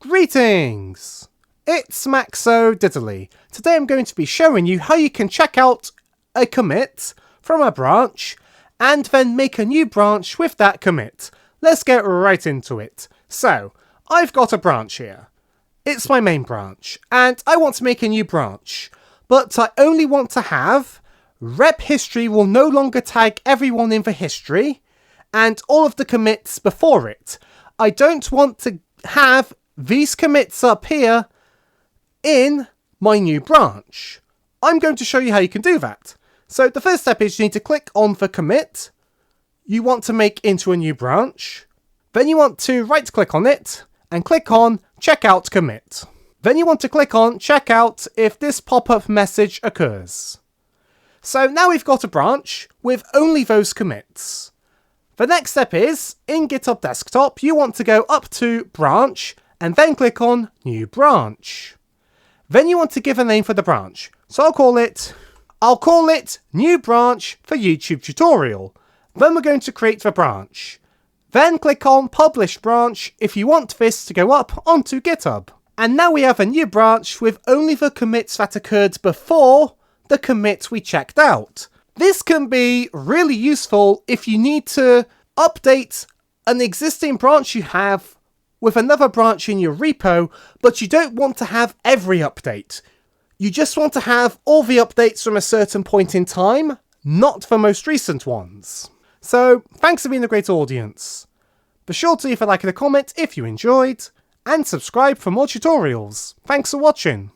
Greetings! It's Maxo Diddly. Today I'm going to be showing you how you can check out a commit from a branch and then make a new branch with that commit. Let's get right into it. So, I've got a branch here. It's my main branch and I want to make a new branch, but I only want to have rep history will no longer tag everyone in the history and all of the commits before it. I don't want to have these commits up here in my new branch. I'm going to show you how you can do that. So the first step is you need to click on the commit you want to make into a new branch. Then you want to right click on it and click on checkout commit. Then you want to click on checkout if this pop-up message occurs. So now we've got a branch with only those commits. The next step is, in Github Desktop, you want to go up to branch and then click on New Branch. Then you want to give a name for the branch. So I'll call it New Branch for YouTube Tutorial. Then we're going to create the branch. Then click on Publish Branch if you want this to go up onto GitHub. And now we have a new branch with only the commits that occurred before the commit we checked out. This can be really useful if you need to update an existing branch you have with another branch in your repo, but you don't want to have every update. You just want to have all the updates from a certain point in time, not the most recent ones. So, thanks for being a great audience. Be sure to leave a like and a comment if you enjoyed, and subscribe for more tutorials. Thanks for watching.